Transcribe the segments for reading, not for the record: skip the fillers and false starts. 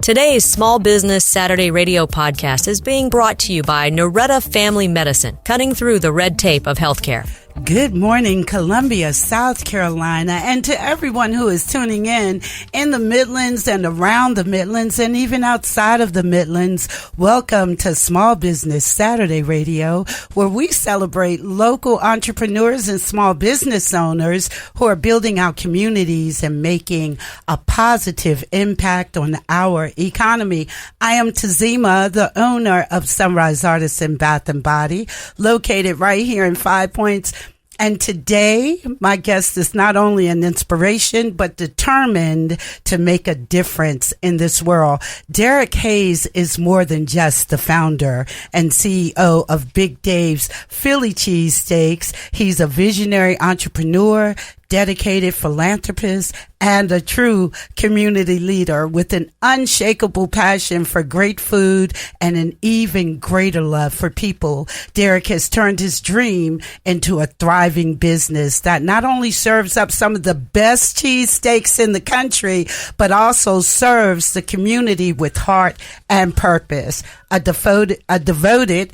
Today's Small Business Saturday radio podcast is being brought to you by Noretta Family Medicine, cutting through the red tape of healthcare. Good morning, Columbia, South Carolina, and to everyone who is tuning in the Midlands and around the Midlands and even outside of the Midlands. Welcome to Small Business Saturday Radio, where we celebrate local entrepreneurs and small business owners who are building our communities and making a positive impact on our economy. I am Tazima, the owner of Sunrise Artists in Bath and Body, located right here in 5 Points. And today, my guest is not only an inspiration, but determined to make a difference in this world. Derek Hayes is more than just the founder and CEO of Big Dave's Philly Cheesesteaks. He's a visionary entrepreneur, dedicated philanthropist, and a true community leader with an unshakable passion for great food and an even greater love for people. Derek has turned his dream into a thriving business that not only serves up some of the best cheesesteaks in the country, but also serves the community with heart and purpose. A devoted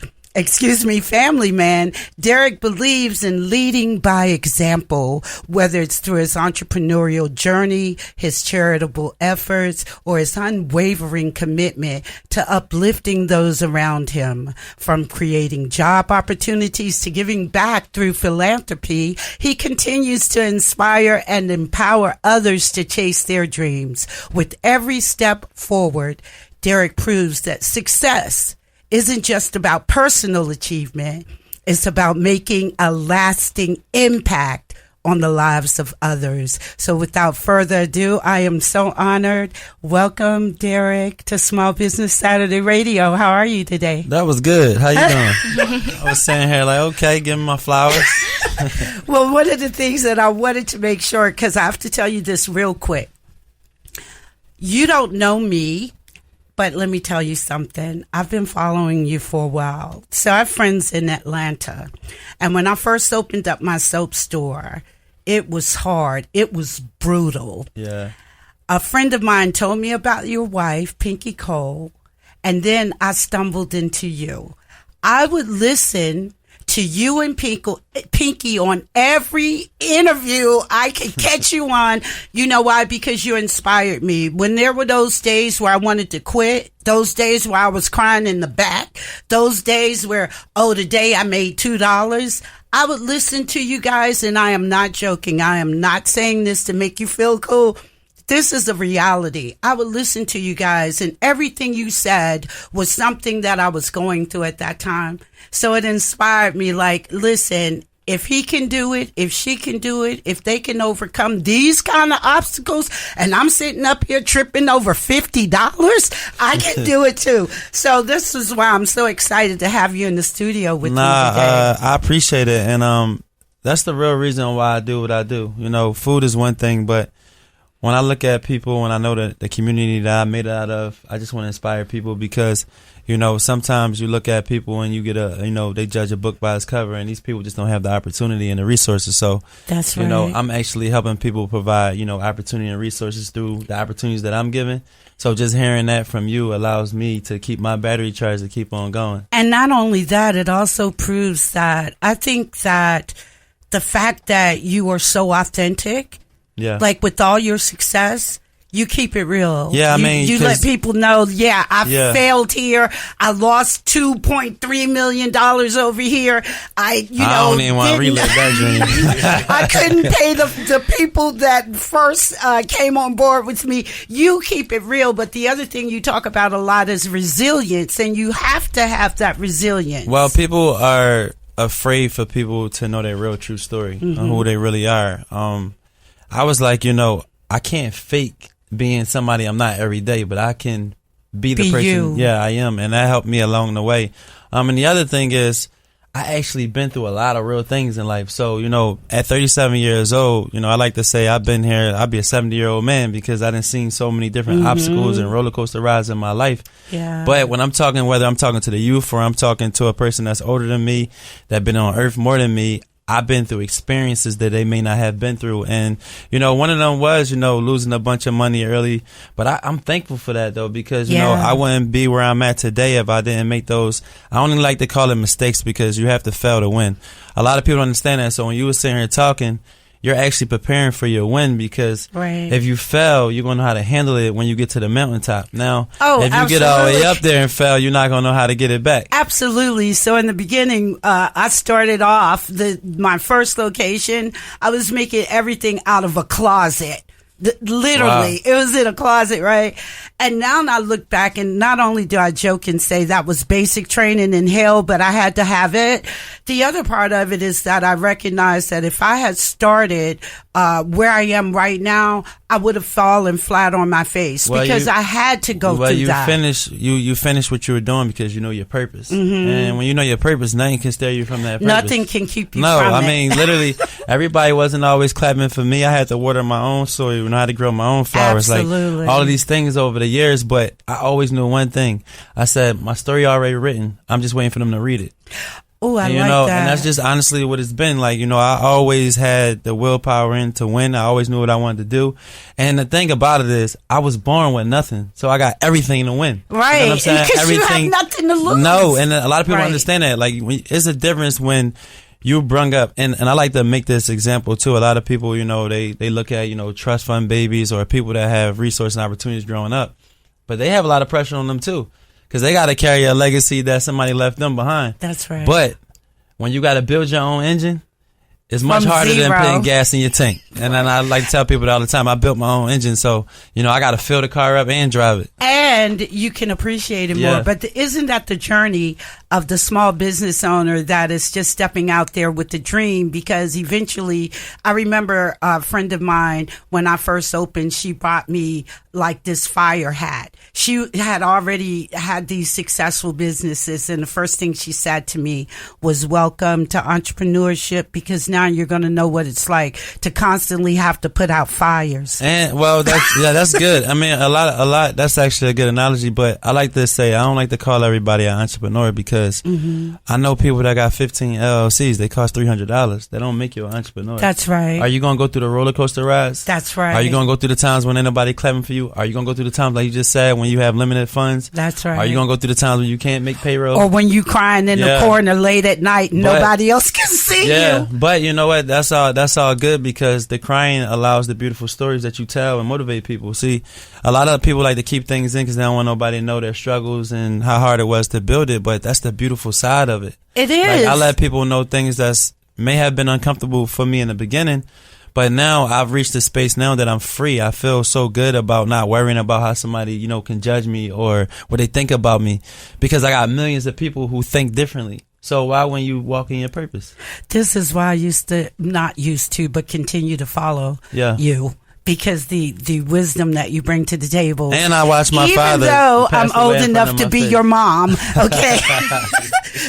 family man, Derek believes in leading by example, whether it's through his entrepreneurial journey, his charitable efforts, or his unwavering commitment to uplifting those around him. From creating job opportunities to giving back through philanthropy, he continues to inspire and empower others to chase their dreams. With every step forward, Derek proves that success isn't just about personal achievement. It's about making a lasting impact on the lives of others. So without further ado, I am so honored. Welcome, Derek, to Small Business Saturday Radio. How are you today? That was good. How you doing? I was saying here like, okay, give me my flowers. Well, one of the things that I wanted to make sure, because I have to tell you this real quick. You don't know me, but let me tell you something. I've been following you for a while. So I have friends in Atlanta. And when I first opened up my soap store, it was hard. It was brutal. Yeah. A friend of mine told me about your wife, Pinky Cole, and then I stumbled into you. I would listen to you and Pinky on every interview I could catch you on. You know why? Because you inspired me. When there were those days where I wanted to quit, those days where I was crying in the back, those days where, today I made $2, I would listen to you guys, and I am not joking. I am not saying this to make you feel cool. This is a reality. I would listen to you guys, and everything you said was something that I was going through at that time. So it inspired me, like, listen, if he can do it, if she can do it, if they can overcome these kind of obstacles, and I'm sitting up here tripping over $50, I can do it too. So this is why I'm so excited to have you in the studio with me today. I appreciate it, and that's the real reason why I do what I do. You know, food is one thing, but when I look at people, when I know that the community that I made it out of, I just want to inspire people because, you know, sometimes you look at people and you get they judge a book by its cover, and these people just don't have the opportunity and the resources. So, that's right. You know, I'm actually helping people provide, opportunity and resources through the opportunities that I'm given. So just hearing that from you allows me to keep my battery charged to keep on going. And not only that, it also proves that I think that the fact that you are so authentic, yeah, like with all your success, you keep it real. Yeah, you let people know, I failed here. I lost $2.3 million over here. I don't even want to relive that dream. I couldn't pay the people that first came on board with me. You keep it real, but the other thing you talk about a lot is resilience, and you have to have that resilience. Well, people are afraid for people to know their real true story, who they really are. I was like, I can't fake being somebody I'm not every day, but I can be the person. You. Yeah, I am. And that helped me along the way. And the other thing is, I actually been through a lot of real things in life. So, at 37 years old, I like to say I've been here, I'll be a 70-year-old man because I done seen so many different obstacles and roller coaster rides in my life. Yeah. But when I'm talking, whether I'm talking to the youth or I'm talking to a person that's older than me, that been on earth more than me, I've been through experiences that they may not have been through. And, one of them was, losing a bunch of money early. But I'm thankful for that, though, because, I wouldn't be where I'm at today if I didn't make those. I only like to call it mistakes because you have to fail to win. A lot of people don't understand that. So when you were sitting here talking, you're actually preparing for your win, because if you fail, you're going to know how to handle it when you get to the mountaintop. Now, if you get all the way up there and fail, you're not going to know how to get it back. Absolutely. So in the beginning, I started off my first location. I was making everything out of a closet. Literally, It was in a closet, right? And now I look back, and not only do I joke and say that was basic training in hell, but I had to have it. The other part of it is that I recognize that if I had started where I am right now, I would have fallen flat on my face, because I had to go through that. You finished what you were doing because you know your purpose. Mm-hmm. And when you know your purpose, nothing can steer you from that purpose. Nothing can keep you from it. No, I mean, literally, everybody wasn't always clapping for me. I had to water my own soil, know how to grow my own flowers. Absolutely. Like all of these things over the years, but I always knew one thing. I said, my story already written. I'm just waiting for them to read it. Oh, I like that. And that's just honestly what it's been. Like, I always had the willpower in to win. I always knew what I wanted to do. And the thing about it is, I was born with nothing. So I got everything to win. Right. You know what I'm saying? Because you have nothing to lose. No, and a lot of people don't understand that. Like, it's a difference when you brung up, and I like to make this example too. A lot of people, they look at, trust fund babies or people that have resources and opportunities growing up, but they have a lot of pressure on them too, because they got to carry a legacy that somebody left them behind. That's right. But when you got to build your own engine, it's much harder than putting gas in your tank. And then I like to tell people that all the time. I built my own engine, so I got to fill the car up and drive it. And you can appreciate it more. But isn't that the journey of the small business owner that is just stepping out there with the dream? Because eventually, I remember a friend of mine, when I first opened, she bought me like this fire hat. She had already had these successful businesses, and the first thing she said to me was, welcome to entrepreneurship, because now you're going to know what it's like to constantly have to put out fires. And that's good. I mean, a lot. That's actually a good analogy. But I like to say, I don't like to call everybody an entrepreneur, because I know people that got 15 LLCs. They cost $300. They don't make you an entrepreneur. That's right. Are you going to go through the roller coaster rides? That's right. Are you going to go through the times when ain't nobody clapping for you? Are you going to go through the times, like you just said, when you have limited funds? That's right. Are you going to go through the times when you can't make payroll? Or when you crying in the corner late at night and nobody else can see you? But you know what? That's all good, because the crying allows the beautiful stories that you tell and motivate people. See, a lot of people like to keep things in because they don't want nobody to know their struggles and how hard it was to build it. But that's the beautiful side of it. It is. Like, I let people know things that may have been uncomfortable for me in the beginning, but now I've reached a space now that I'm free. I feel so good about not worrying about how somebody, can judge me or what they think about me, because I got millions of people who think differently. So why when you walk in your purpose? This is why I but continue to follow you. Because the wisdom that you bring to the table. And I watch my father. Even though I'm old enough to be your mom, okay?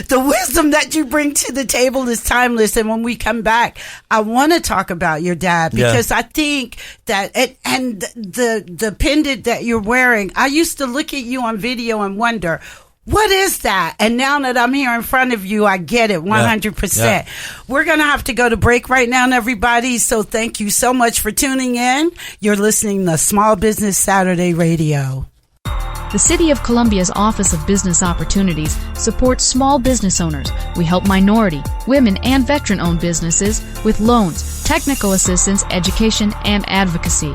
The wisdom that you bring to the table is timeless. And when we come back, I want to talk about your dad, because I think that and the pendant that you're wearing, I used to look at you on video and wonder, what is that? And now that I'm here in front of you, I get it 100%. Yeah. We're going to have to go to break right now, everybody. So thank you so much for tuning in. You're listening to Small Business Saturday Radio. The City of Columbia's Office of Business Opportunities supports small business owners. We help minority, women, and veteran-owned businesses with loans, technical assistance, education, and advocacy.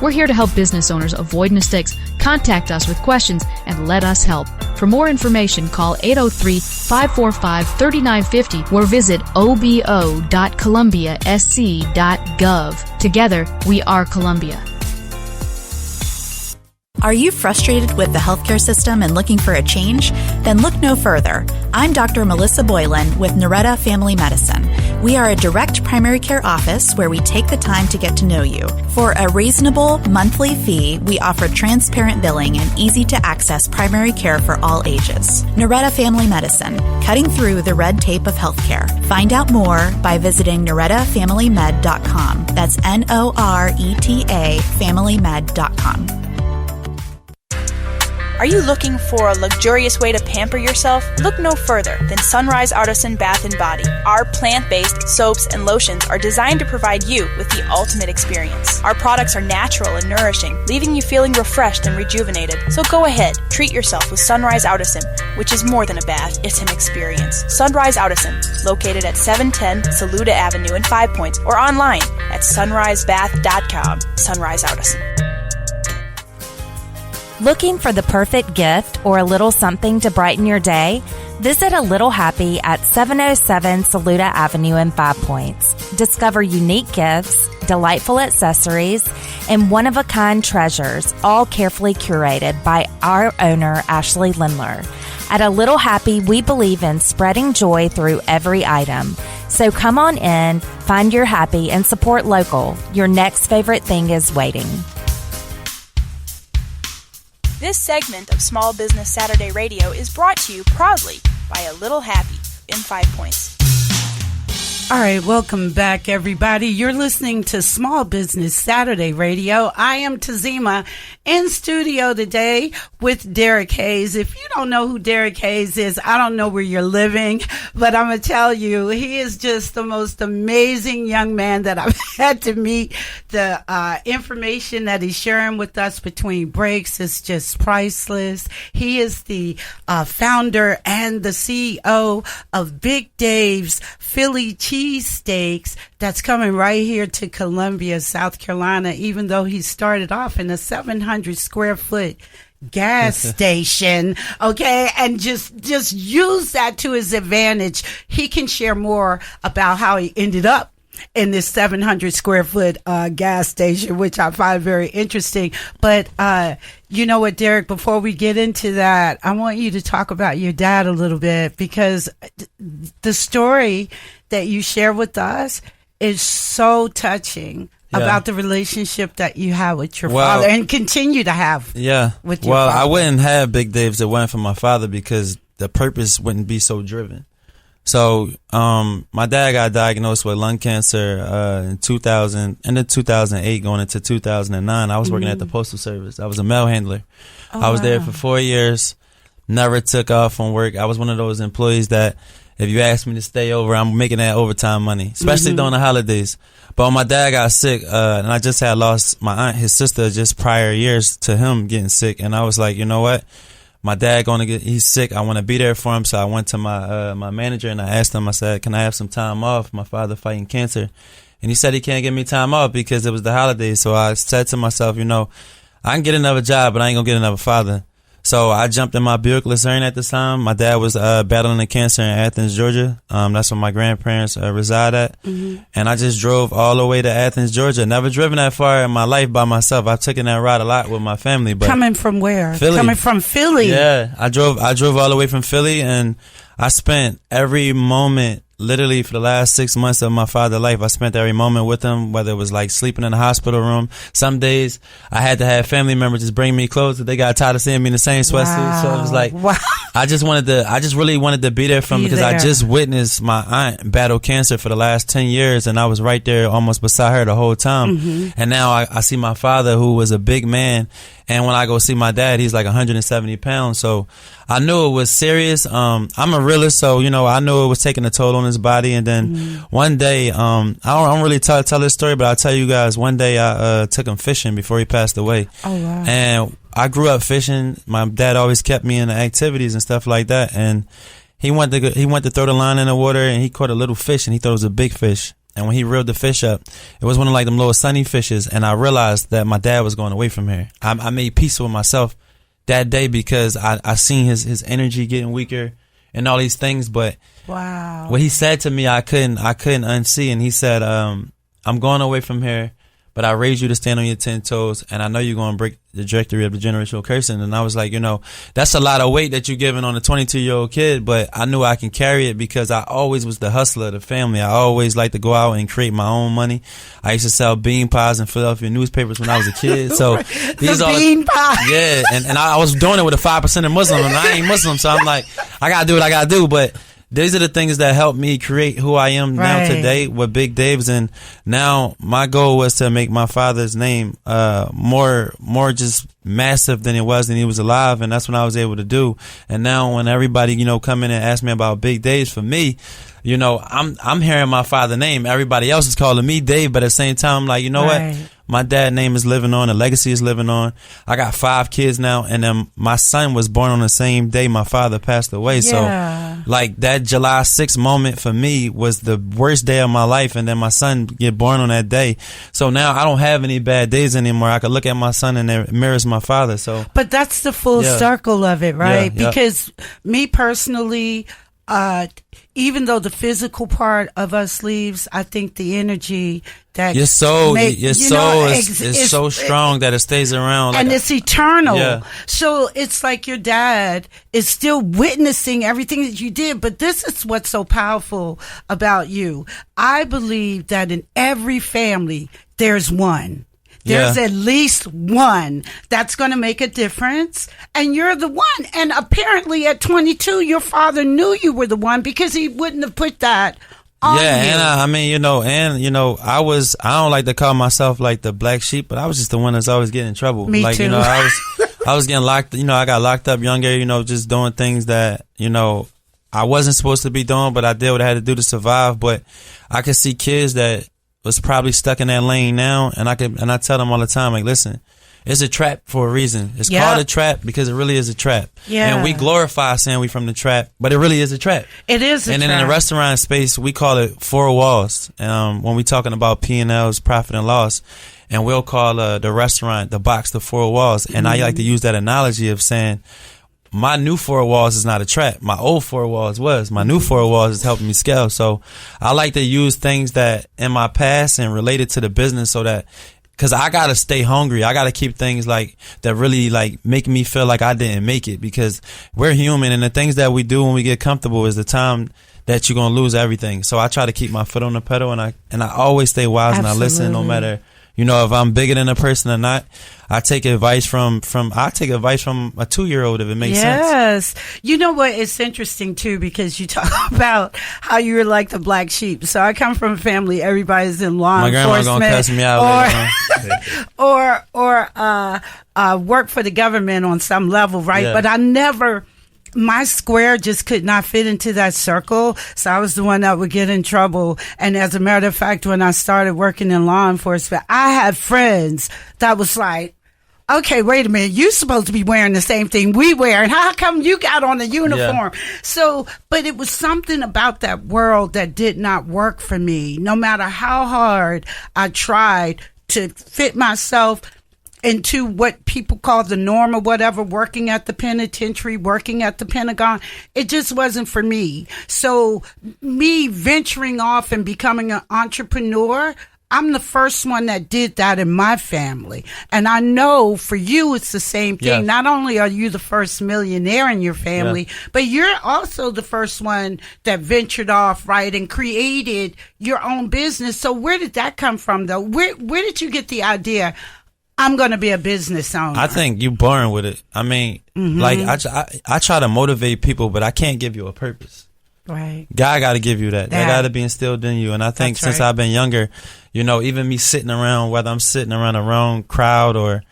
We're here to help business owners avoid mistakes. Contact us with questions and let us help. For more information, call 803-545-3950 or visit obo.columbiasc.gov. Together, we are Columbia. Are you frustrated with the healthcare system and looking for a change? Then look no further. I'm Dr. Melissa Boylan with Noretta Family Medicine. We are a direct primary care office where we take the time to get to know you. For a reasonable monthly fee, we offer transparent billing and easy-to-access primary care for all ages. Noretta Family Medicine, cutting through the red tape of healthcare. Find out more by visiting NorettaFamilyMed.com. That's NORETA FamilyMed.com. Are you looking for a luxurious way to pamper yourself? Look no further than Sunrise Artisan Bath & Body. Our plant-based soaps and lotions are designed to provide you with the ultimate experience. Our products are natural and nourishing, leaving you feeling refreshed and rejuvenated. So go ahead, treat yourself with Sunrise Artisan, which is more than a bath, it's an experience. Sunrise Artisan, located at 710 Saluda Avenue in 5 Points, or online at sunrisebath.com. Sunrise Artisan. Looking for the perfect gift or a little something to brighten your day? Visit A Little Happy at 707 Saluda Avenue in 5 Points. Discover unique gifts, delightful accessories, and one-of-a-kind treasures, all carefully curated by our owner, Ashley Lindler. At A Little Happy, we believe in spreading joy through every item. So come on in, find your happy, and support local. Your next favorite thing is waiting. This segment of Small Business Saturday Radio is brought to you proudly by A Little Happy in 5 Points. All right, welcome back, everybody. You're listening to Small Business Saturday Radio. I am Tazima in studio today with Derek Hayes. If you don't know who Derek Hayes is, I don't know where you're living, but I'm going to tell you, he is just the most amazing young man that I've had to meet. The information that he's sharing with us between breaks is just priceless. He is the founder and the CEO of Big Dave's Philly Cheesesteaks that's coming right here to Columbia, South Carolina, even though he started off in a 700 square foot gas station, okay, and just use that to his advantage. He can share more about how he ended up in this 700 square foot gas station, which I find very interesting. But you know what, Derek, before we get into that, I want you to talk about your dad a little bit, because the story that you share with us is so touching about the relationship that you have with your father and continue to have with your father. Well, I wouldn't have Big Dave's if it wasn't for my father, because the purpose wouldn't be so driven. So, my dad got diagnosed with lung cancer, in 2008, going into 2009. I was working at the Postal Service. I was a mail handler. I was there for 4 years, never took off from work. I was one of those employees that if you ask me to stay over, I'm making that overtime money, especially during the holidays. But when my dad got sick, and I just had lost my aunt, his sister, just prior years to him getting sick. And I was like, you know what? My dad he's sick. I want to be there for him. So I went to my manager and I asked him, I said, can I have some time off? My father fighting cancer. And he said he can't give me time off because it was the holidays. So I said to myself, you know, I can get another job, but I ain't gonna get another father. So I jumped in my Buick Lucerne at this time. My dad was battling the cancer in Athens, Georgia. That's where my grandparents reside at. And I just drove all the way to Athens, Georgia. Never driven that far in my life by myself. I've taken that ride a lot with my family. But coming from where? Philly. Coming from Philly. Yeah, I drove all the way from Philly, and I spent every moment. Literally for the last 6 months of my father's life, I spent every moment with him, whether it was like sleeping in the hospital room. Some days I had to have family members just bring me clothes that they got tired of seeing me in the same sweatsuit. So it was like, I just really wanted to be there for him because I just witnessed my aunt battle cancer for the last 10 years, and I was right there almost beside her the whole time. And now I see my father, who was a big man, and when I go see my dad, he's like 170 pounds. So I knew it was serious. I'm a realist, so, you know, I knew it was taking a toll on his body. And then one day, I don't really tell this story, but I'll tell you guys, one day I took him fishing before he passed away. Oh, wow. And I grew up fishing. My dad always kept me in the activities and stuff like that. And he went to throw the line in the water, and he caught a little fish, and he thought it was a big fish. And when he reeled the fish up, it was one of like them little sunny fishes. And I realized that my dad was going away from here. I made peace with myself that day because I seen his energy getting weaker and all these things. But what he said to me, I couldn't unsee. And he said, I'm going away from here, but I raised you to stand on your 10 toes, and I know you're going to break the trajectory of the generational cursing. And I was like, you know, that's a lot of weight that you're giving on a 22-year-old kid, but I knew I can carry it because I always was the hustler of the family. I always liked to go out and create my own money. I used to sell bean pies in Philadelphia newspapers when I was a kid. So these are bean pies. Yeah, and I was doing it with a 5% Muslim, and I ain't Muslim, so I'm like, I gotta do what I gotta do. But these are the things that helped me create who I am now today with Big Dave's. And now my goal was to make my father's name more just massive than it was when he was alive, and that's what I was able to do. And now when everybody, you know, come in and ask me about Big Dave's, for me, you know, I'm hearing my father's name. Everybody else is calling me Dave, but at the same time, I'm like, you know what? My dad's name is living on. The legacy is living on. I got 5 kids now, and then my son was born on the same day my father passed away. So, like, that July 6th moment for me was the worst day of my life, and then my son get born on that day. So now I don't have any bad days anymore. I can look at my son, and it mirrors my father. So, but that's the full circle of it, right? Because me personally, even though the physical part of us leaves, I think the energy that your soul is so strong that it stays around, and it's eternal. So it's like your dad is still witnessing everything that you did. But this is what's so powerful about you. I believe that in every family there's one. There's at least one that's going to make a difference, and you're the one. And apparently at 22, your father knew you were the one, because he wouldn't have put that on you. And I mean, I don't like to call myself like the black sheep, but I was just the one that's always getting in trouble. Me too. I was getting locked, I got locked up younger, just doing things that, I wasn't supposed to be doing, but I did what I had to do to survive. But I could see kids that was probably stuck in that lane now, and I tell them all the time, like, listen, it's a trap for a reason. It's called a trap because it really is a trap. And we glorify saying we from the trap, but it really is a trap. It is a trap. And then in the restaurant space, we call it 4 walls. When we talking about P&L's profit and loss, and we'll call the restaurant, the box, the 4 walls. And I like to use that analogy of saying, my new 4 walls is not a trap. My old 4 walls was. My new 4 walls is helping me scale. So I like to use things that in my past and relate it to the business, so that, because I got to stay hungry. I got to keep things like that really like make me feel like I didn't make it, because we're human, and the things that we do when we get comfortable is the time that you're going to lose everything. So I try to keep my foot on the pedal, and I always stay wise. And I listen no matter, if I'm bigger than a person or not. I take advice from a 2-year-old, if it makes sense. Yes. You know what? It's interesting too, because you talk about how you were like the black sheep. So I come from a family, everybody's in law enforcement. My grandma gonna cuss me out or work for the government on some level, right? Yeah. But my square just could not fit into that circle. So I was the one that would get in trouble. And as a matter of fact, when I started working in law enforcement, I had friends that was like, okay, wait a minute, you supposed to be wearing the same thing we wear, and how come you got on the uniform? So, but it was something about that world that did not work for me. No matter how hard I tried to fit myself into what people call the norm or whatever, working at the penitentiary, working at the Pentagon, it just wasn't for me. So me venturing off and becoming an entrepreneur, I'm the first one that did that in my family. And I know for you, it's the same thing. Not only are you the first millionaire in your family, but you're also the first one that ventured off, right, and created your own business. So where did that come from, though? Where did you get the idea, I'm going to be a business owner? I think you're born with it. I mean, like, I try to motivate people, but I can't give you a purpose. Right. God got to give you that. That got to be instilled in you. And I think since I've been younger, even me sitting around, whether I'm sitting around the wrong crowd or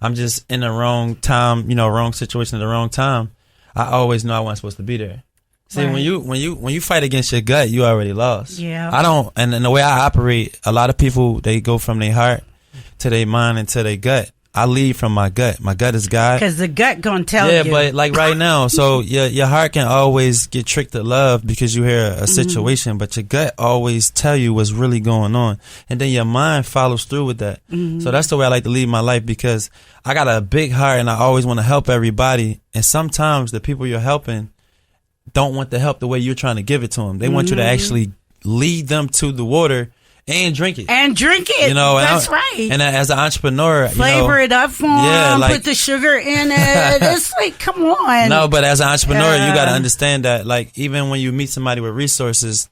I'm just in the wrong time, wrong situation at the wrong time, I always know I wasn't supposed to be there. See, when you fight against your gut, you already lost. Yeah. I don't, and the way I operate, a lot of people, they go from their heart to their mind and to their gut. I lead from my gut. My gut is God. Because the gut gonna tell you. Yeah, but like right now, so your heart can always get tricked to love because you hear a situation, but your gut always tell you what's really going on, and then your mind follows through with that. So that's the way I like to lead my life, because I got a big heart and I always want to help everybody, and sometimes the people you're helping don't want the help the way you're trying to give it to them. They want you to actually lead them to the water and drink it. That's right. And as an entrepreneur, flavor it up for them, put the sugar in it. It's like, come on. No, but as an entrepreneur, you got to understand that, like, even when you meet somebody with resources,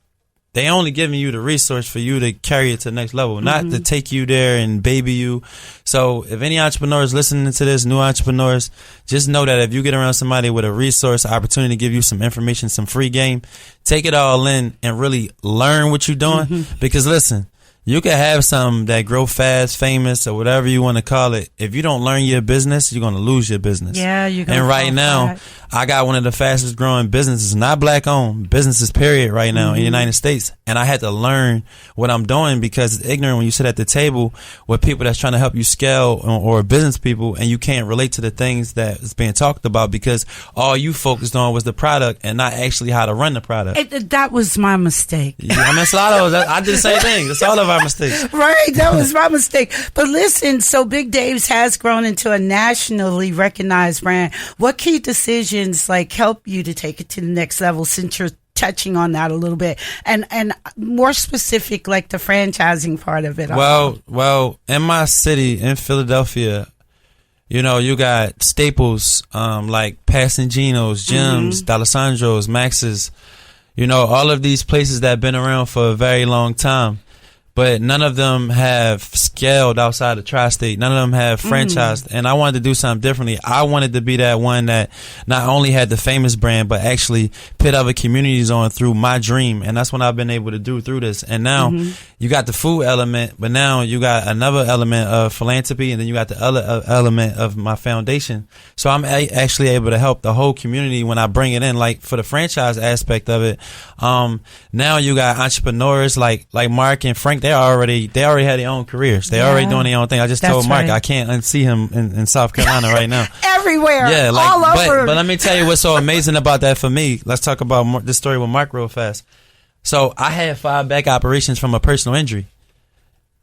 they only giving you the resource for you to carry it to the next level, not to take you there and baby you. So if any entrepreneurs listening to this, new entrepreneurs, just know that if you get around somebody with a resource, opportunity to give you some information, some free game, take it all in and really learn what you're doing. Because listen, you can have something that grow fast, famous, or whatever you want to call it. If you don't learn your business, you're going to lose your business. Yeah, you're going to. And right now, I got one of the fastest growing businesses, not black owned businesses, period, right now in the United States. And I had to learn what I'm doing because it's ignorant when you sit at the table with people that's trying to help you scale or business people and you can't relate to the things that is being talked about because all you focused on was the product and not actually how to run the product. That was my mistake. Yeah, I mean, it's a lot of I did the same thing. It's all of our mistakes. Right, that was my mistake. But listen, so Big Dave's has grown into a nationally recognized brand. What key decisions help you to take it to the next level since you're touching on that a little bit and more specific, like the franchising part of it? Well, in my city, in Philadelphia, you got staples, like Passangino's, Jim's, D'Alessandro's, Max's, all of these places that have been around for a very long time. But none of them have scaled outside of tri-state. None of them have franchised. And I wanted to do something differently. I wanted to be that one that not only had the famous brand, but actually put other communities on through my dream. And that's what I've been able to do through this. And now you got the food element, but now you got another element of philanthropy. And then you got the other element of my foundation. So I'm actually able to help the whole community when I bring it in. Like for the franchise aspect of it, now you got entrepreneurs like Mark and Frank. They already had their own careers. They already doing their own thing. I just told Mark I can't unsee him in South Carolina right now. Everywhere. Yeah, all over. But let me tell you what's so amazing about that for me. Let's talk about this story with Mark real fast. So I had 5 back operations from a personal injury.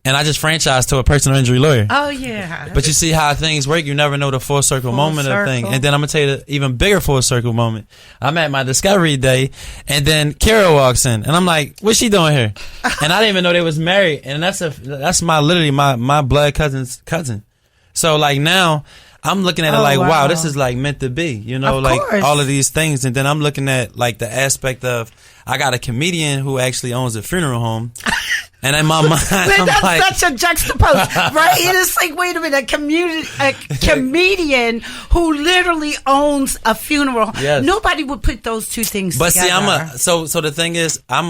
And I just franchised to a personal injury lawyer. Oh, yeah. But you see how things work. You never know the full circle moment of thing. And then I'm going to tell you the even bigger full circle moment. I'm at my discovery day, and then Kara walks in. And I'm like, what's she doing here? And I didn't even know they was married. And that's literally my blood cousin's cousin. So, now, I'm looking at it wow, this is meant to be. All of these things. And then I'm looking at, the aspect of, I got a comedian who actually owns a funeral home. And in my mind, that's such a juxtapose, right? It is wait a minute, a comedian who literally owns a funeral. Yes. Nobody would put those two things together. But see, so the thing is, I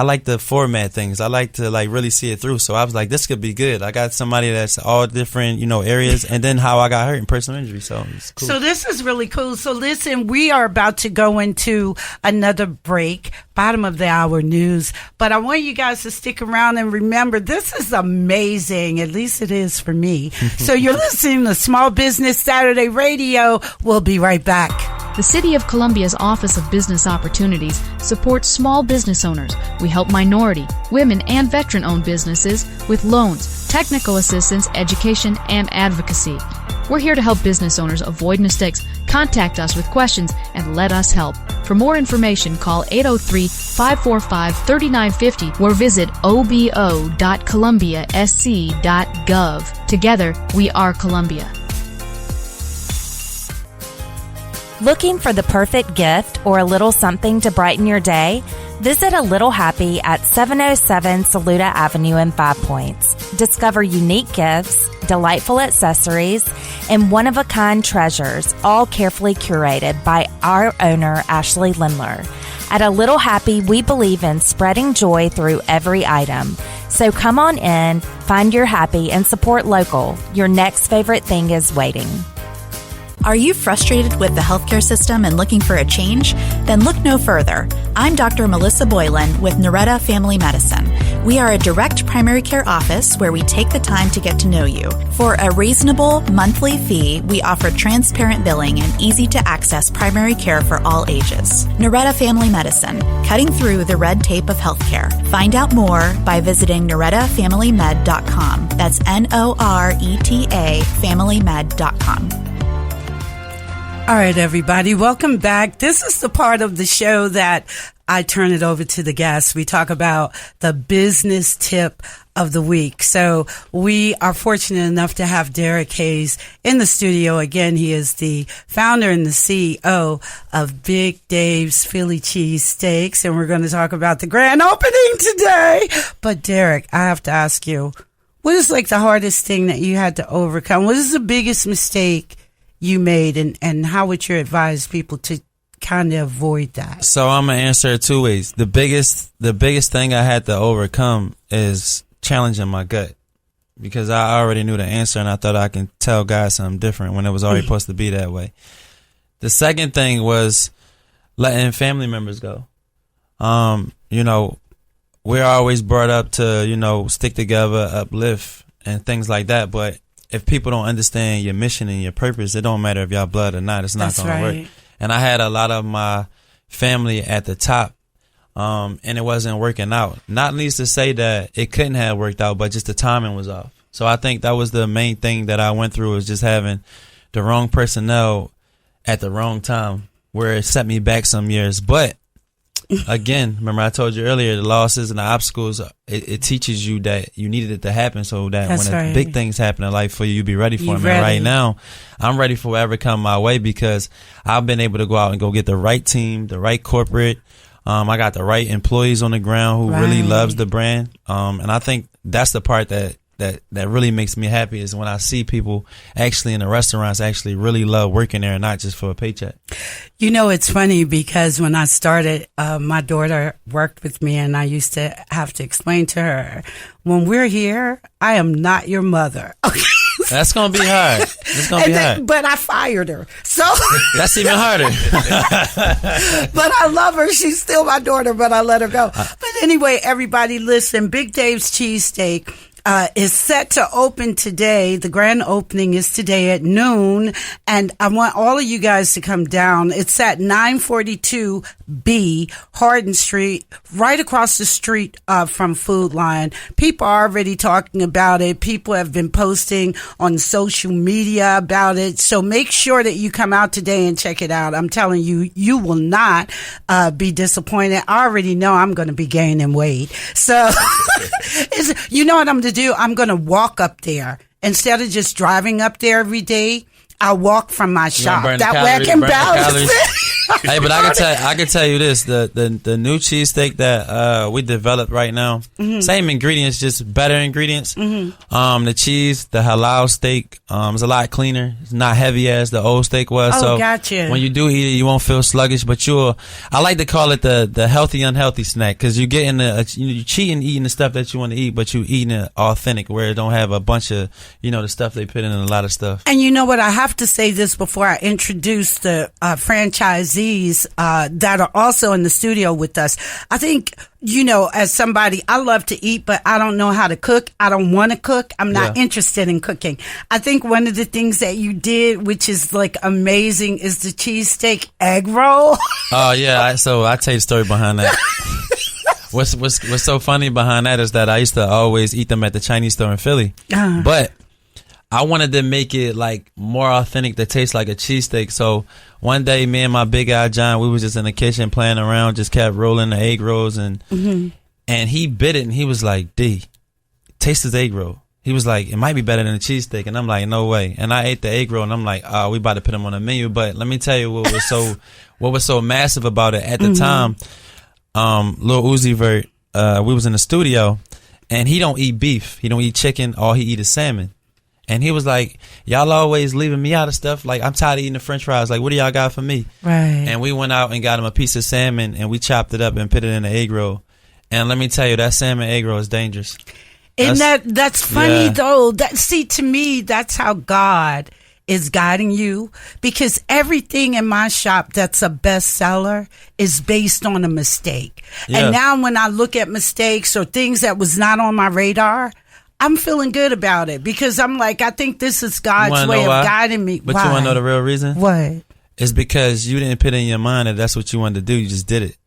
like to format things. I like to really see it through. So I was like, this could be good. I got somebody that's all different, areas, and then how I got hurt in personal injury. So it's cool. So this is really cool. So listen, we are about to go into another break, bottom of the hour news, but I want you guys to stick around and remember, this is amazing. At least it is for me. So you're listening to Small Business Saturday Radio. We'll be right back. The City of Columbia's Office of Business Opportunities supports small business owners. We help minority, women, and veteran-owned businesses with loans, technical assistance, education, and advocacy. We're here to help business owners avoid mistakes. Contact us with questions and let us help. For more information, call 803-545-3950 or visit obo.columbiasc.gov. Together, we are Columbia. Looking for the perfect gift or a little something to brighten your day? Visit A Little Happy at 707 Saluda Avenue in 5 Points. Discover unique gifts, delightful accessories, and one-of-a-kind treasures, all carefully curated by our owner, Ashley Lindler. At A Little Happy, we believe in spreading joy through every item. So come on in, find your happy, and support local. Your next favorite thing is waiting. Are you frustrated with the healthcare system and looking for a change? Then look no further. I'm Dr. Melissa Boylan with Noretta Family Medicine. We are a direct primary care office where we take the time to get to know you. For a reasonable monthly fee, we offer transparent billing and easy-to-access primary care for all ages. Noretta Family Medicine, cutting through the red tape of healthcare. Find out more by visiting NorettaFamilyMed.com. That's NORETA FamilyMed.com. All right, everybody, welcome back. This is the part of the show that I turn it over to the guests. We talk about the business tip of the week. So we are fortunate enough to have Derek Hayes in the studio. Again, he is the founder and the CEO of Big Dave's Philly Cheesesteaks, and we're going to talk about the grand opening today. But Derek, I have to ask you, what is like the hardest thing that you had to overcome? What is the biggest mistake you made, and how would you advise people to kind of avoid that? So I'm gonna answer it two ways. The biggest thing I had to overcome is challenging my gut, because I already knew the answer and I thought I can tell guys something different when it was already supposed to be that way. The second thing was letting family members go. You know, we're always brought up to, you know, stick together, uplift, and things like that, but if people don't understand your mission and your purpose, it don't matter if y'all blood or not. It's not going to work. And I had a lot of my family at the top, and it wasn't working out. Not least to say that it couldn't have worked out, but just the timing was off. So I think that was the main thing that I went through, was just having the wrong personnel at the wrong time, where it set me back some years. But again, remember I told you earlier, the losses and the obstacles, it teaches you that you needed it to happen, so that when big things happen in life for you, you be ready for them. And right now, I'm ready for whatever come my way, because I've been able to go out and go get the right team, the right corporate. I got the right employees on the ground who really loves the brand. And I think that's the part that really makes me happy, is when I see people actually in the restaurants actually really love working there and not just for a paycheck. You know, it's funny because when I started, my daughter worked with me, and I used to have to explain to her, when we're here, I am not your mother. Okay. That's going to be hard. It's going to be hard. But I fired her. So that's even harder. But I love her. She's still my daughter, but I let her go. But anyway, everybody listen, Big Dave's Cheesesteak is set to open today. The grand opening is today at noon, and I want all of you guys to come down. It's at 942B Hardin Street, right across the street from Food Line. People are already talking about it. People have been posting on social media about it. So make sure that you come out today and check it out. I'm telling you, you will not be disappointed. I already know I'm going to be gaining weight. So you know what I'm going to do? I'm going to walk up there. Instead of just driving up there every day, I'll walk from my shop. That way I can balance it. Hey, but I can tell you this: the new cheesesteak that we developed right now, same ingredients, just better ingredients. The cheese, the halal steak, is a lot cleaner. It's not heavy as the old steak was. Oh, so gotcha. When you do eat it, you won't feel sluggish. But I like to call it the healthy unhealthy snack, because you're getting you cheating eating the stuff that you want to eat, but you eating it authentic, where it don't have a bunch of the stuff they put in a lot of stuff. And you know what? I have to say this before I introduce the franchisees that are also in the studio with us. I think, as somebody, I love to eat, but I don't know how to cook. I don't want to cook. I'm not interested in cooking. I think one of the things that you did, which is like amazing, is the cheesesteak egg roll. Oh yeah. So I tell you the story behind that. What's so funny behind that is that I used to always eat them at the Chinese store in Philly, but I wanted to make it like more authentic, to taste like a cheesesteak. So one day, me and my big guy John, we was just in the kitchen playing around, just kept rolling the egg rolls, and he bit it, and he was like, "D, taste this egg roll." He was like, "It might be better than a cheesesteak," and I'm like, "No way." And I ate the egg roll, and I'm like, "Oh, we about to put them on the menu." But let me tell you what was so massive about it at the time. Lil Uzi Vert, we was in the studio, and he don't eat beef, he don't eat chicken, all he eat is salmon. And he was like, "Y'all always leaving me out of stuff. Like, I'm tired of eating the french fries. Like, what do y'all got for me?" Right. And we went out and got him a piece of salmon, and we chopped it up and put it in the egg roll. And let me tell you, that salmon egg roll is dangerous. And that's funny, though. To me, that's how God is guiding you, because everything in my shop that's a bestseller is based on a mistake. And now when I look at mistakes or things that was not on my radar, I'm feeling good about it, because I'm like, I think this is God's way of guiding me. But you want to know the real reason? What? It's because you didn't put in your mind that that's what you wanted to do. You just did it.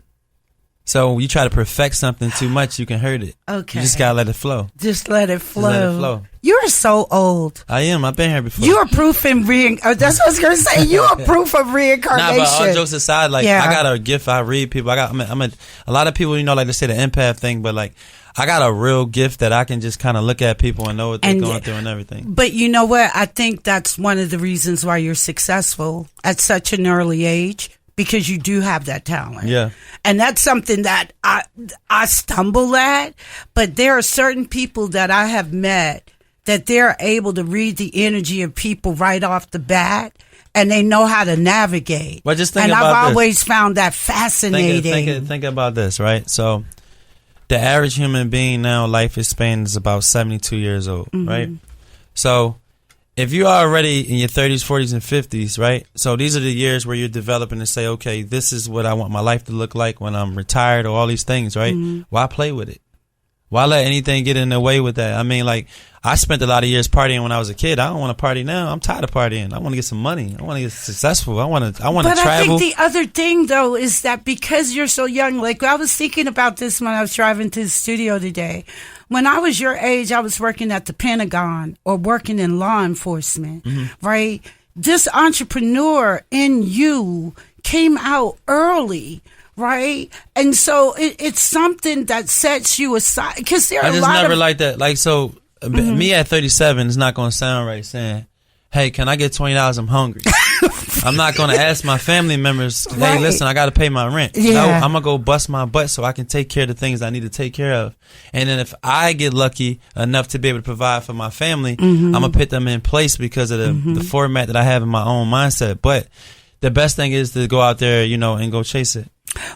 So you try to perfect something too much, you can hurt it. Okay. You just gotta let it flow. Just let it flow. Just let it flow. You're so old. I am. I've been here before. You are proof in that's what I was going to say. You are proof of reincarnation. Nah, but all jokes aside, like, I got a gift. I read people. A lot of people, like to say the empath thing, but like, I got a real gift that I can just kind of look at people and know what they're going through and everything. But you know what? I think that's one of the reasons why you're successful at such an early age, because you do have that talent. Yeah. And that's something that I stumble at, but there are certain people that I have met that they're able to read the energy of people right off the bat, and they know how to navigate. But just think and about I've always found that fascinating. Think about this, right? So the average human being now, life span is about 72 years old, right? So if you're already in your 30s, 40s, and 50s, right? So these are the years where you're developing to say, okay, this is what I want my life to look like when I'm retired, or all these things, right? Why play with it? Why let anything get in the way with that? I mean, like, I spent a lot of years partying when I was a kid. I don't want to party now. I'm tired of partying. I want to get some money. I want to get successful. I want to travel. But I think the other thing, though, is that because you're so young, like, I was thinking about this when I was driving to the studio today. When I was your age, I was working at the Pentagon or working in law enforcement, right? This entrepreneur in you came out early. Right? And so it's something that sets you aside, because there are a lot of... I just never like that. Like, so me at 37 is not going to sound right saying, hey, can I get $20? I'm hungry. I'm not going to ask my family members, hey, listen, I got to pay my rent. Yeah. No, I'm going to go bust my butt so I can take care of the things I need to take care of. And then if I get lucky enough to be able to provide for my family, I'm going to put them in place because of the format that I have in my own mindset. But the best thing is to go out there, and go chase it.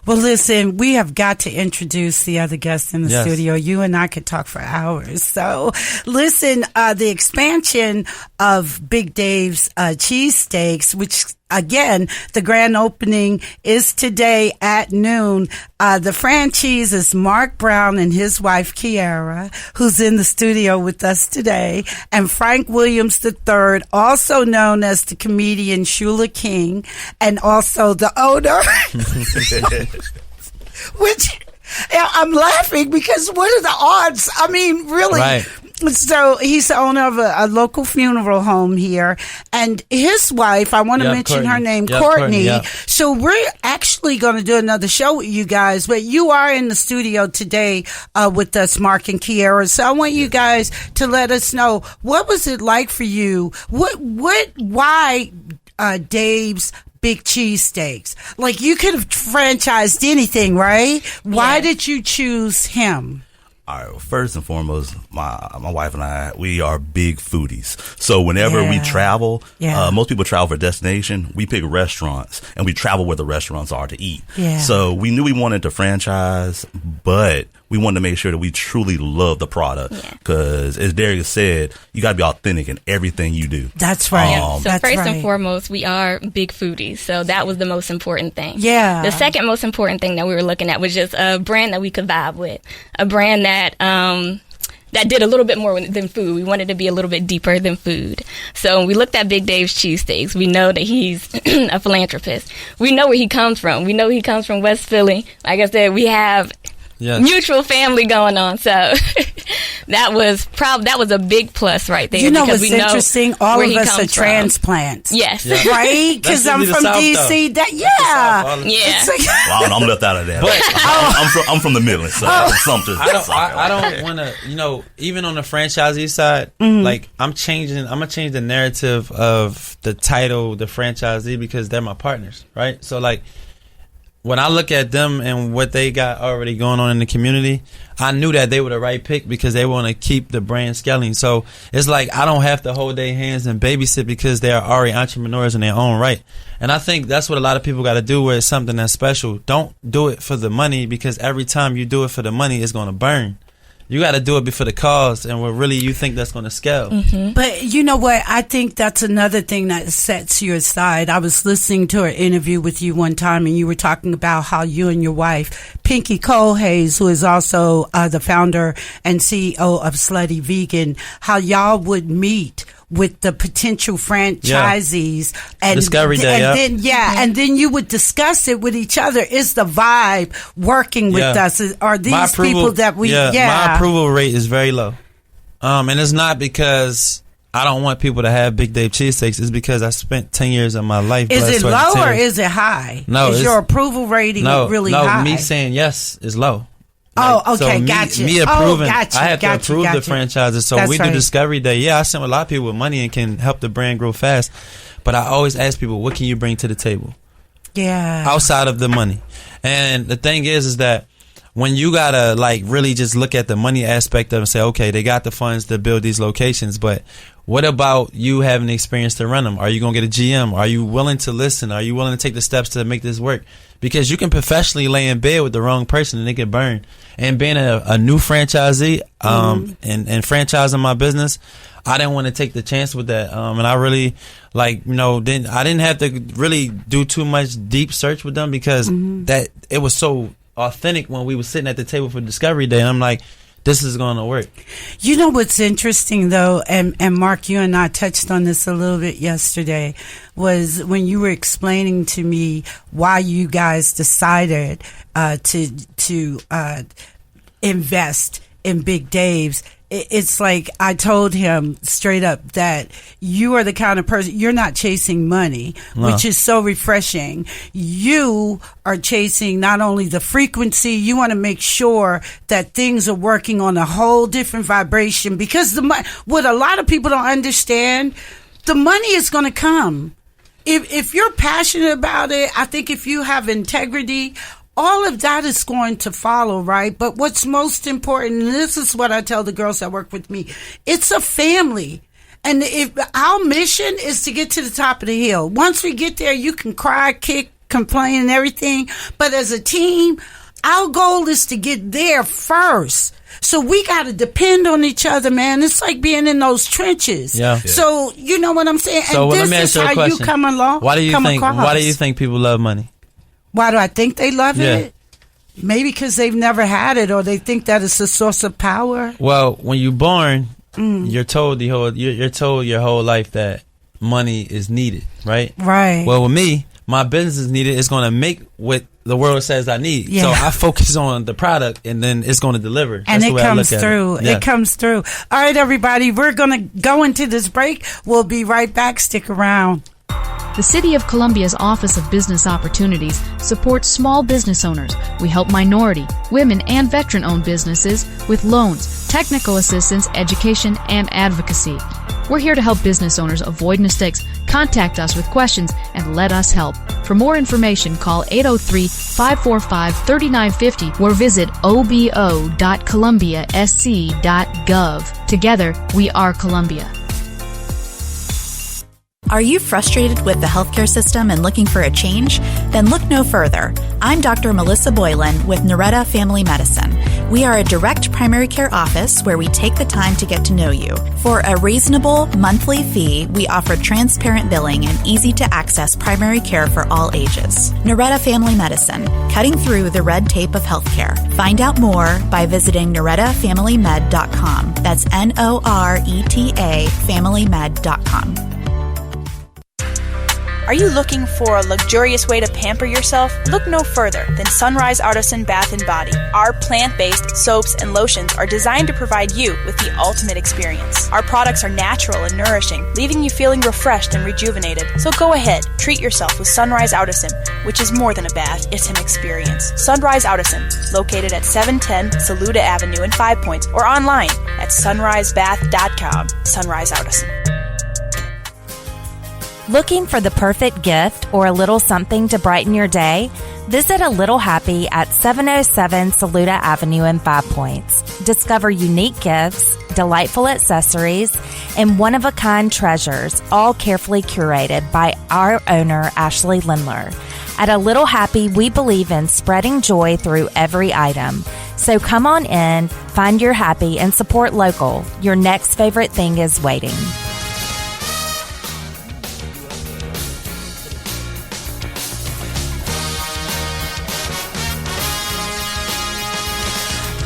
Well, listen, we have got to introduce the other guests in the studio. You and I could talk for hours. So, listen, the expansion of Big Dave's Cheesesteaks, which, again, the grand opening is today at noon. The franchise is Mark Brown and his wife, Kiara, who's in the studio with us today, and Frank Williams III, also known as the comedian Shula King, and also the owner, which I'm laughing because what are the odds? I mean, really. Right. So he's the owner of a local funeral home here, and his wife, I want to mention her name, Courtney. So we're actually going to do another show with you guys, but you are in the studio today with us, Mark and Kiara. So I want you guys to let us know, what was it like for you? Why Dave's Big Cheesesteaks? Like, you could have franchised anything, right? Why did you choose him? All right. Well, first and foremost, my wife and I, we are big foodies. So whenever we travel, most people travel for destination. We pick restaurants and we travel where the restaurants are to eat. Yeah. So we knew we wanted to franchise, but we wanted to make sure that we truly love the product. Because as Darius said, you got to be authentic in everything you do. That's right. So first and foremost, we are big foodies. So that was the most important thing. Yeah. The second most important thing that we were looking at was just a brand that we could vibe with. A brand that did a little bit more than food. We wanted to be a little bit deeper than food. So when we looked at Big Dave's Cheesesteaks, we know that he's a philanthropist. We know where he comes from. We know he comes from West Philly. Like I said, we have mutual family going on. So that was a big plus right there. You know what's interesting? All of us are transplants. Yes. Yeah. Right? Because I'm from D.C. Well, I'm left out of that. I'm from the Midlands. So I don't want to, even on the franchisee side, like, I'm going to change the narrative of the title, the franchisee, because they're my partners, right? So, like, when I look at them and what they got already going on in the community, I knew that they were the right pick because they want to keep the brand scaling. So it's like I don't have to hold their hands and babysit because they are already entrepreneurs in their own right. And I think that's what a lot of people got to do where it's something that's special. Don't do it for the money, because every time you do it for the money, it's going to burn. You got to do it for the cause, and what really you think that's going to scale. But you know what? I think that's another thing that sets you aside. I was listening to an interview with you one time, and you were talking about how you and your wife, Pinky Colhays, who is also the founder and CEO of Slutty Vegan, how y'all would meet with the potential franchisees and Discovery Day, and then and then you would discuss it with each other. Is the vibe working with us? Are these people that we my approval rate is very low. And it's not because I don't want people to have Big Dave cheesesteaks. It's because I spent 10 years of my life. Is it low or is it high? No. Is your approval rating really high? No, me saying yes is low. Oh, okay, so gotcha. Me approving, I have to gotcha, approve the franchises. So we do Discovery Day. Yeah, I send a lot of people with money and can help the brand grow fast. But I always ask people, what can you bring to the table? Yeah. Outside of the money. And the thing is that when you gotta like really just look at the money aspect of it and say, okay, they got the funds to build these locations, but what about you having the experience to run them? Are you gonna get a GM? Are you willing to listen? Are you willing to take the steps to make this work? Because you can professionally lay in bed with the wrong person and it can burn. And being a new franchisee, and franchising my business, I didn't want to take the chance with that. And I really I didn't have to really do too much deep search with them because that it was so authentic when we were sitting at the table for Discovery Day. And I'm like, this is going to work. You know what's interesting though, and Mark, you and I touched on this a little bit yesterday, was when you were explaining to me why you guys decided to invest in Big Dave's. It's like I told him straight up that you are the kind of person, you're not chasing money, which is so refreshing. You are chasing not only the frequency, you want to make sure that things are working on a whole different vibration, because what a lot of people don't understand, the money is going to come. If you're passionate about it, I think if you have integrity, all of that is going to follow, right? But what's most important, and this is what I tell the girls that work with me, it's a family. And if our mission is to get to the top of the hill. Once we get there, you can cry, kick, complain and everything. But as a team, our goal is to get there first. So we got to depend on each other, man. It's like being in those trenches. Yeah. So you know what I'm saying? So and this is how you come along. Why do you think people love money? Why do I think they love it? Maybe because they've never had it, or they think that it's a source of power. Well, when you're born, you're told you're told your whole life that money is needed, right? Right. Well, with me, my business is needed. It's going to make what the world says I need. Yeah. So I focus on the product, and then it's going to deliver. And it comes through. It comes through. All right, everybody, we're going to go into this break. We'll be right back. Stick around. The City of Columbia's Office of Business Opportunities supports small business owners. We help minority, women, and veteran-owned businesses with loans, technical assistance, education, and advocacy. We're here to help business owners avoid mistakes. Contact us with questions and let us help. For more information, call 803-545-3950 or visit obo.columbiasc.gov. Together, we are Columbia. Are you frustrated with the healthcare system and looking for a change? Then look no further. I'm Dr. Melissa Boylan with Noretta Family Medicine. We are a direct primary care office where we take the time to get to know you. For a reasonable monthly fee, we offer transparent billing and easy-to-access primary care for all ages. Noretta Family Medicine, cutting through the red tape of healthcare. Find out more by visiting NorettaFamilyMed.com. That's NORETA FamilyMed.com. Are you looking for a luxurious way to pamper yourself? Look no further than Sunrise Artisan Bath & Body. Our plant-based soaps and lotions are designed to provide you with the ultimate experience. Our products are natural and nourishing, leaving you feeling refreshed and rejuvenated. So go ahead, treat yourself with Sunrise Artisan, which is more than a bath, it's an experience. Sunrise Artisan, located at 710 Saluda Avenue in 5 Points, or online at sunrisebath.com. Sunrise Artisan. Looking for the perfect gift or a little something to brighten your day? Visit A Little Happy at 707 Saluda Avenue in 5 Points. Discover unique gifts, delightful accessories, and one-of-a-kind treasures, all carefully curated by our owner, Ashley Lindler. At A Little Happy, we believe in spreading joy through every item. So come on in, find your happy, and support local. Your next favorite thing is waiting.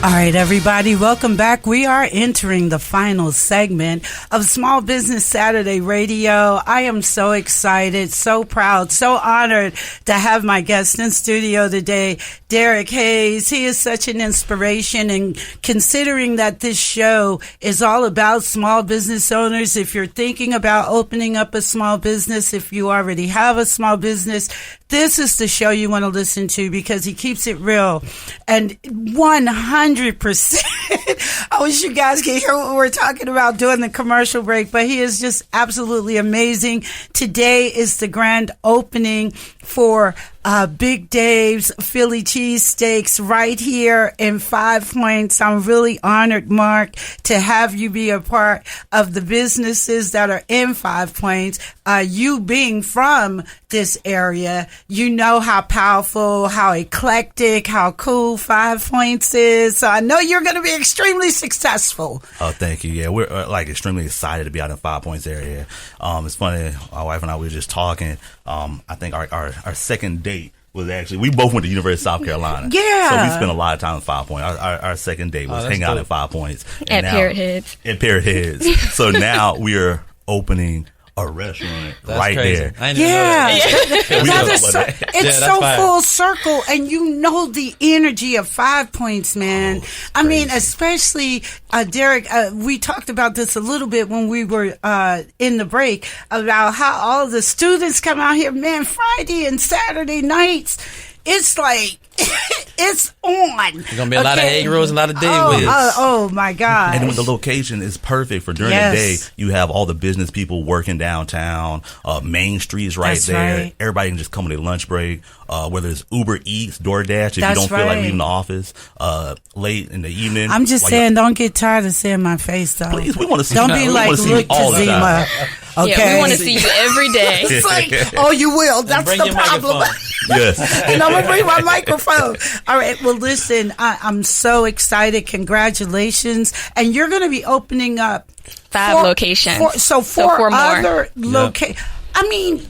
All right, everybody, welcome back. We are entering the final segment of Small Business Saturday Radio. I am so excited, so proud, so honored to have my guest in studio today, Derek Hayes. He is such an inspiration, and considering that this show is all about small business owners, if you're thinking about opening up a small business, if you already have a small business, this is the show you want to listen to because he keeps it real. And 100%, I wish you guys could hear what we're talking about during the commercial break, but he is just absolutely amazing. Today is the grand opening for Big Dave's Philly Cheesesteaks right here in 5 Points. I'm really honored, Mark, to have you be a part of the businesses that are in 5 Points. You being from this area, you know how powerful, how eclectic, how cool 5 Points is. So I know you're going to be extremely successful. Oh, thank you. Yeah, we're extremely excited to be out in 5 Points area. It's funny, my wife and I, we were just talking. I think our second date was actually, we both went to University of South Carolina. Yeah. So we spent a lot of time in 5 Points. Our second date was hanging out at 5 Points. At Parrot Heads. At Parrot Heads. So now we are opening a restaurant right crazy. there. I didn't know that. It's so full circle, and you know the energy of 5 Points, man. I mean, especially Derek. We talked about this a little bit when we were in the break about how all the students come out here, man. Friday and Saturday nights, it's like it's on. There's gonna be a lot of egg rolls, a lot of day whips. Oh my God! And when the location is perfect for during the day, you have all the business people working downtown. Main Street's right there. Right. Everybody can just come on their lunch break. Whether it's Uber Eats, DoorDash, if you don't feel like leaving the office late in the evening. I'm just saying, don't get tired of seeing my face, though. Please, we want to see. Don't be like, look, Tazima. Okay. Yeah, we want to see you every day. It's like, oh, you will. That's the problem. Yes. And I'm going to bring my microphone. All right. Well, listen, I'm so excited. Congratulations. And you're going to be opening up 5 locations. Four other more. locations. I mean,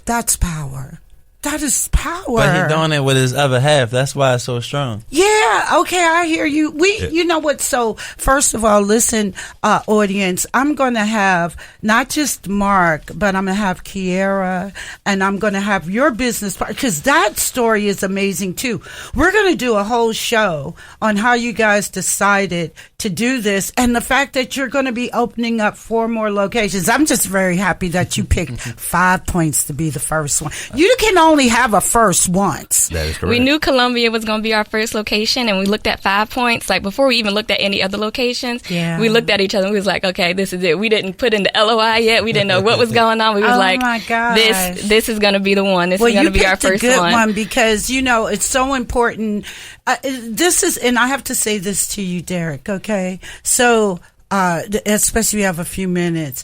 that's power. That is power. But he's doing it with his other half. That's why it's so strong. Yeah. Okay. I hear you. You know what? So first of all, listen, audience, I'm going to have not just Mark, but I'm going to have Kiera, and I'm going to have your business partner, because that story is amazing too. We're going to do a whole show on how you guys decided to do this, and the fact that you're going to be opening up 4 more locations. I'm just very happy that you picked 5 Points to be the first one. You can only have a first once. That is correct. We knew Columbia was going to be our first location, and we looked at 5 Points. Like, before we even looked at any other locations, we looked at each other and we was like, okay, this is it. We didn't put in the LOI yet. We didn't know what was going on. We was my gosh. This is going to be the one. This is going to be our first one. You picked a good one because, you know, it's so important. And I have to say this to you, Derek, okay? So, especially we have a few minutes.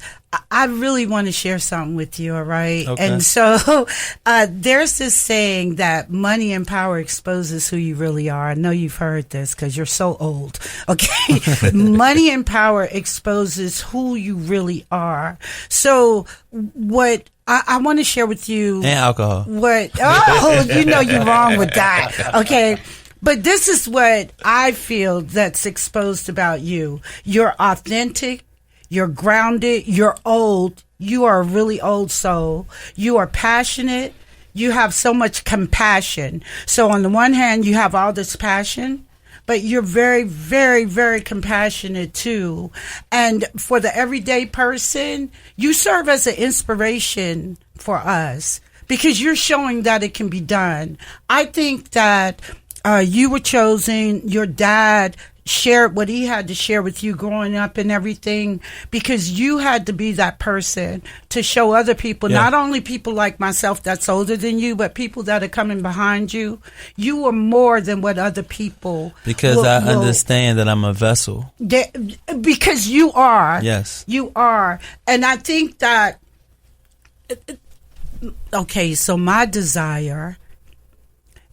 I really want to share something with you, all right? Okay. And so there's this saying that money and power exposes who you really are. I know you've heard this because you're so old, okay? Money and power exposes who you really are. So what I want to share with you... And alcohol. You know you're wrong with that, okay? But this is what I feel that's exposed about you. You're authentic. You're grounded. You're old. You are a really old soul. You are passionate. You have so much compassion. So on the one hand, you have all this passion, but you're very, very, very compassionate too. And for the everyday person, you serve as an inspiration for us because you're showing that it can be done. I think that you were chosen. Your dad shared what he had to share with you growing up and everything, because you had to be that person to show other people, not only people like myself that's older than you, but people that are coming behind you. You are more than what other people because I understand that I'm a vessel. Because you are. Yes. You are. And I think that, okay, so my desire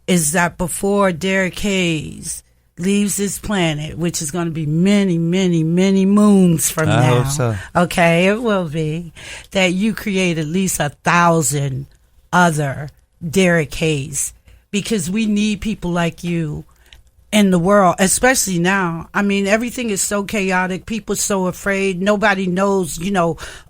is that before Derek Hayes leaves this planet, which is going to be many, many, many moons from now. I hope so. Okay, it will be. That you create at least 1,000 other Derek Hayes, because we need people like you in the world, especially now. I mean, everything is so chaotic. People are so afraid. Nobody knows,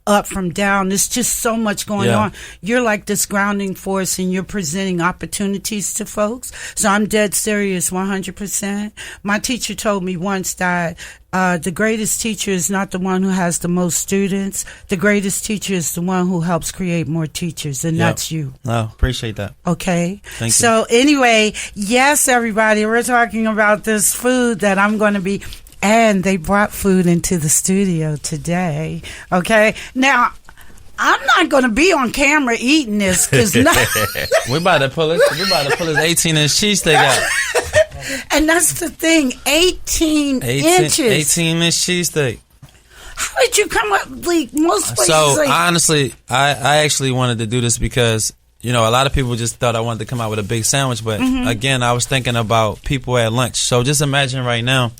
up from down. There's just so much going on. You're like this grounding force, and you're presenting opportunities to folks. So I'm dead serious, 100%. My teacher told me once that the greatest teacher is not the one who has the most students. The greatest teacher is the one who helps create more teachers, and that's you. Oh, appreciate that. Okay. Thank you. So anyway, yes, everybody, we're talking about this food that I'm going to be, and they brought food into the studio today. Okay. Now, I'm not going to be on camera eating this because we about to pull this 18-inch cheesesteak out. And that's the thing, 18 inches. 18-inch cheesesteak. How did you come up, like, most places? So, honestly, I actually wanted to do this because, a lot of people just thought I wanted to come out with a big sandwich. But, again, I was thinking about people at lunch. So, just imagine right now,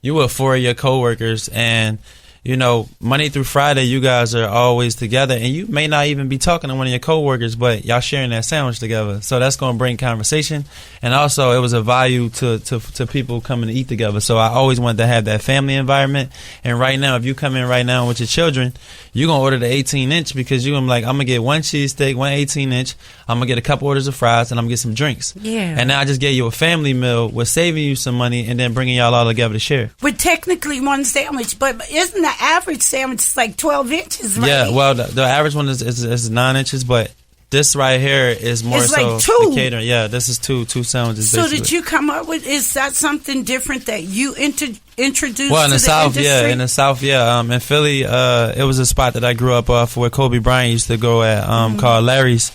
you with 4 of your coworkers, and Monday through Friday, you guys are always together, and you may not even be talking to one of your coworkers, but y'all sharing that sandwich together. So that's going to bring conversation, and also it was a value to people coming to eat together. So I always wanted to have that family environment. And right now, if you come in right now with your children, you're going to order the 18-inch because you're going to be like, I'm going to get one cheesesteak, one 18-inch, I'm going to get a couple orders of fries, and I'm going to get some drinks. Yeah. And now I just gave you a family meal with saving you some money and then bringing y'all all together to share. With technically one sandwich, but isn't the average sandwich is like 12 inches, right? Yeah, well, the average one is 9 inches, but this right here is more it's so like two. the catering. Yeah, this is two sandwiches. So basically. did you come up with? Is that something different that you introduced? Well, in to the South, industry? in the South, in Philly, it was a spot that I grew up off where Kobe Bryant used to go at, called Larry's,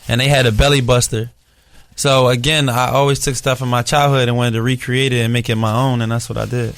and they had a belly buster. So again, I always took stuff from my childhood and wanted to recreate it and make it my own, and that's what I did.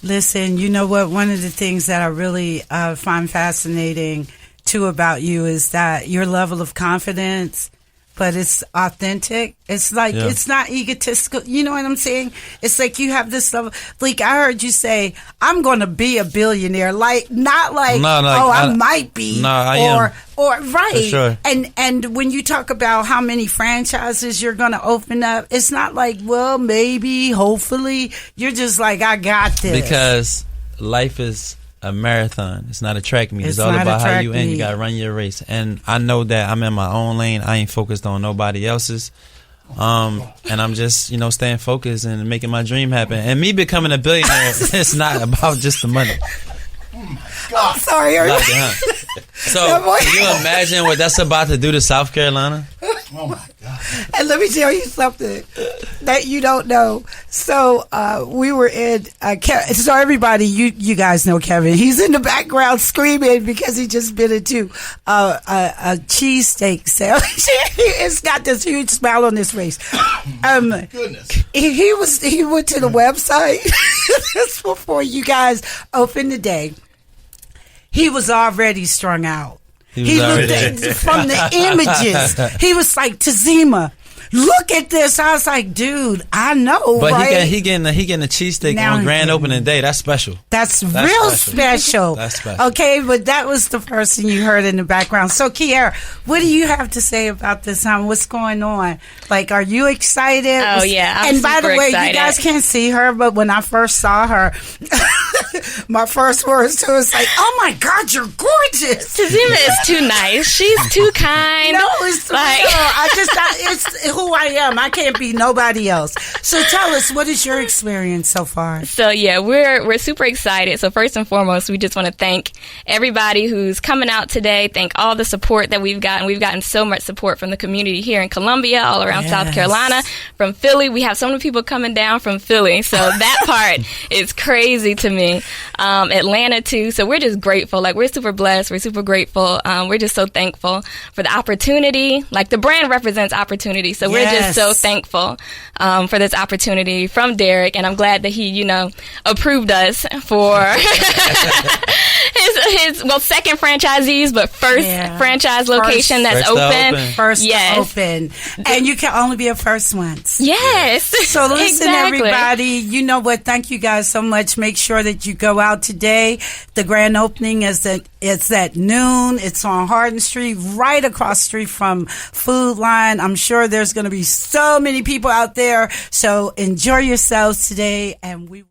Listen, you know what? One of the things that I really find fascinating, too, about you is that your level of confidence, but it's authentic. It's like, it's not egotistical. You know what I'm saying? It's like you have this level. Like, I heard you say, I'm going to be a billionaire. Like, not like, I might be. No, I am. Or right. For sure. And when you talk about how many franchises you're going to open up, it's not like, well, maybe, hopefully. You're just like, I got this. Because life is a marathon. It's not a track meet. It's all about how you end. You got to run your race. And I know that I'm in my own lane. I ain't focused on nobody else's. And I'm just, staying focused and making my dream happen. And me becoming a billionaire, it's not about just the money. Oh my God. I'm sorry. So, can you imagine what that's about to do to South Carolina? Oh my God. And let me tell you something that you don't know. So we were in so everybody, you guys know Kevin. He's in the background screaming because he just been into a cheesesteak sandwich. It's got this huge smile on his face. Goodness. He went to the website just before you guys opened the day. He was already strung out. He looked at from the images. He was like, Tazima, look at this. I was like, dude, I know, but right? he getting a cheesesteak on grand opening day. That's special. That's real special. That's special. Okay, but that was the person you heard in the background. So, Kiara, what do you have to say about this? What's going on? Like, are you excited? Oh, yeah. I'm and by the way, excited. You guys can't see her, but when I first saw her, my first words to her was like, oh my God, you're gorgeous. Tazima is too nice. She's too kind. No, it's like, it's who I am. I can't be nobody else. So tell us, what is your experience so far? So yeah, we're super excited. So first and foremost, we just want to thank everybody who's coming out today. Thank all the support that we've gotten. We've gotten so much support from the community here in Columbia, all around South Carolina, from Philly. We have so many people coming down from Philly. So that part is crazy to me. Atlanta too. So we're just grateful. Like, we're super blessed. We're super grateful. We're just so thankful for the opportunity. Like, the brand represents opportunity. So we're just so thankful for this opportunity from Derek. And I'm glad that he, approved us for second franchisees, but first franchise location that's open. First open. And you can only be a first once. Yes. So listen, everybody, you know what? Thank you guys so much. Make sure that you go out today. The grand opening is at noon. It's on Hardin Street, right across the street from Food Line. I'm sure there's going to be so many people out there. So enjoy yourselves today, and we